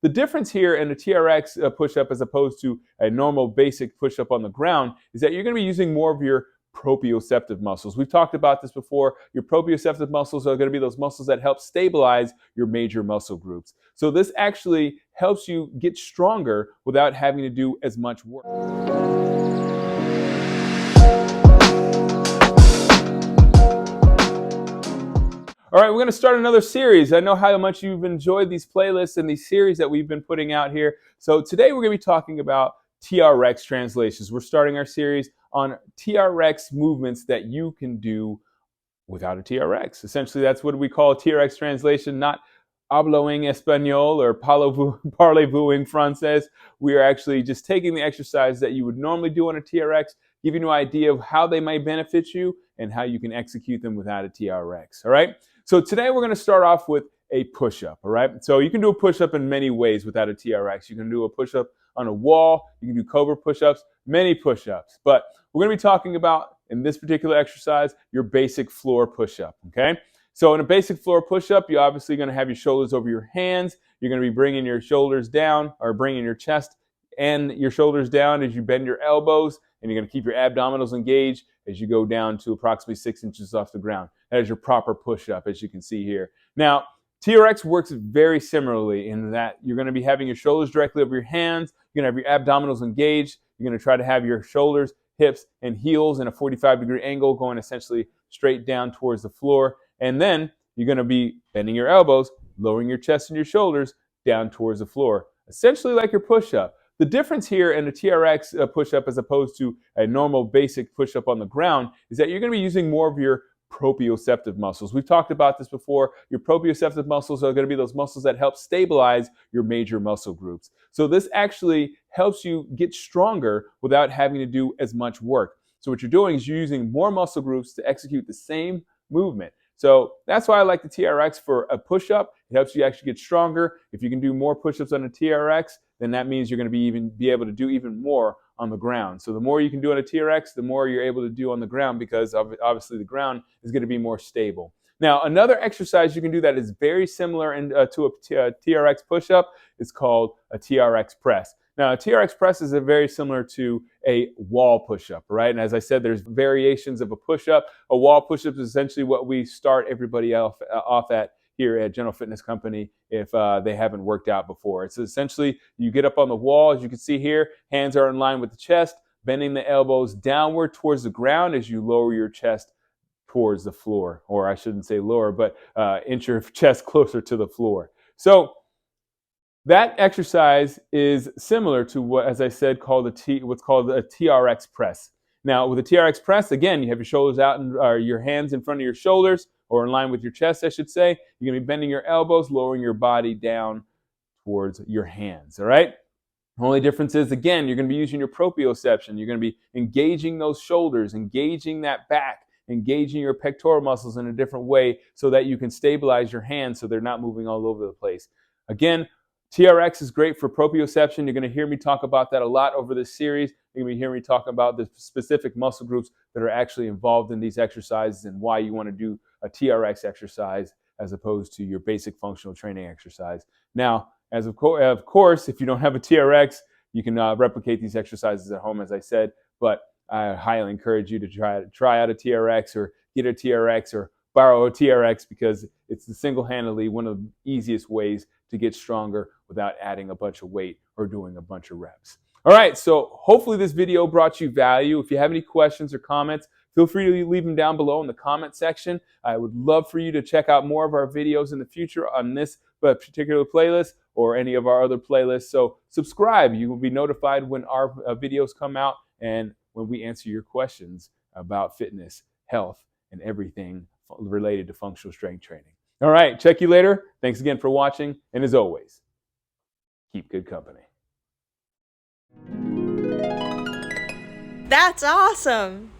the difference here in a TRX push-up as opposed to a normal basic push-up on the ground is that you're going to be using more of your proprioceptive muscles. We've talked about this before. Your proprioceptive muscles are going to be those muscles that help stabilize your major muscle groups. So this actually helps you get stronger without having to do as much work. All right, we're going to start another series. I know how much you've enjoyed these playlists and these series that we've been putting out here. So today we're going to be talking about TRX translations. We're starting our series on TRX movements that you can do without a TRX. Essentially, that's what we call a TRX translation, not habloing español or parlez-vous francés. We are actually just taking the exercise that you would normally do on a TRX, giving you an idea of how they might benefit you and how you can execute them without a TRX, all right? So today we're going to start off with a push-up, all right? So you can do a push-up in many ways without a TRX. You can do a push-up on a wall, you can do cobra push-ups, many push-ups. But we're going to be talking about, in this particular exercise, your basic floor push-up, okay? So in a basic floor push-up, you're obviously going to have your shoulders over your hands. You're going to be bringing your shoulders down, or bringing your chest and your shoulders down as you bend your elbows, and you're going to keep your abdominals engaged as you go down to approximately 6 inches off the ground. That is your proper push-up, as you can see here. Now, TRX works very similarly in that you're going to be having your shoulders directly over your hands. You're going to have your abdominals engaged. You're going to try to have your shoulders, hips, and heels in a 45-degree angle going essentially straight down towards the floor. And then you're going to be bending your elbows, lowering your chest and your shoulders down towards the floor, essentially like your push-up. The difference here in a TRX push-up as opposed to a normal basic push-up on the ground is that you're going to be using more of your proprioceptive muscles. We've talked about this before. Your proprioceptive muscles are going to be those muscles that help stabilize your major muscle groups. So this actually helps you get stronger without having to do as much work. So what you're doing is you're using more muscle groups to execute the same movement. So that's why I like the TRX for a push-up. It helps you actually get stronger. If you can do more push-ups on a TRX, then that means you're going to be able to do even more on the ground. So the more you can do on a TRX, the more you're able to do on the ground, because obviously the ground is going to be more stable. Now, another exercise you can do that is very similar to a TRX push-up is called a TRX press. Now, a TRX press is very similar to a wall push-up, right? And as I said, there's variations of a push-up. A wall push-up is essentially what we start everybody off at here at General Fitness Company if they haven't worked out before. It's essentially you get up on the wall, as you can see here, hands are in line with the chest, bending the elbows downward towards the ground as you lower your chest towards the floor, or I shouldn't say lower, but inch your chest closer to the floor. So that exercise is similar to what, as I said, what's called a TRX press. Now, with a TRX press, again, you have your shoulders out and your hands in front of your shoulders, or in line with your chest, I should say. You're going to be bending your elbows, lowering your body down towards your hands, all right? The only difference is, again, you're going to be using your proprioception. You're going to be engaging those shoulders, engaging that back, engaging your pectoral muscles in a different way so that you can stabilize your hands so they're not moving all over the place. Again, TRX is great for proprioception. You're going to hear me talk about that a lot over this series. You're going to hear me talk about the specific muscle groups that are actually involved in these exercises and why you want to do a TRX exercise as opposed to your basic functional training exercise. Now, of course, if you don't have a TRX, you can replicate these exercises at home, as I said, but I highly encourage you to try out a TRX or get a TRX or borrow a TRX, because it's single-handedly one of the easiest ways to get stronger without adding a bunch of weight or doing a bunch of reps. All right, so hopefully this video brought you value. If you have any questions or comments, feel free to leave them down below in the comment section. I would love for you to check out more of our videos in the future on this particular playlist or any of our other playlists. So subscribe. You will be notified when our videos come out and when we answer your questions about fitness, health, and everything related to functional strength training. All right, check you later. Thanks again for watching, and as always, keep good company. That's awesome!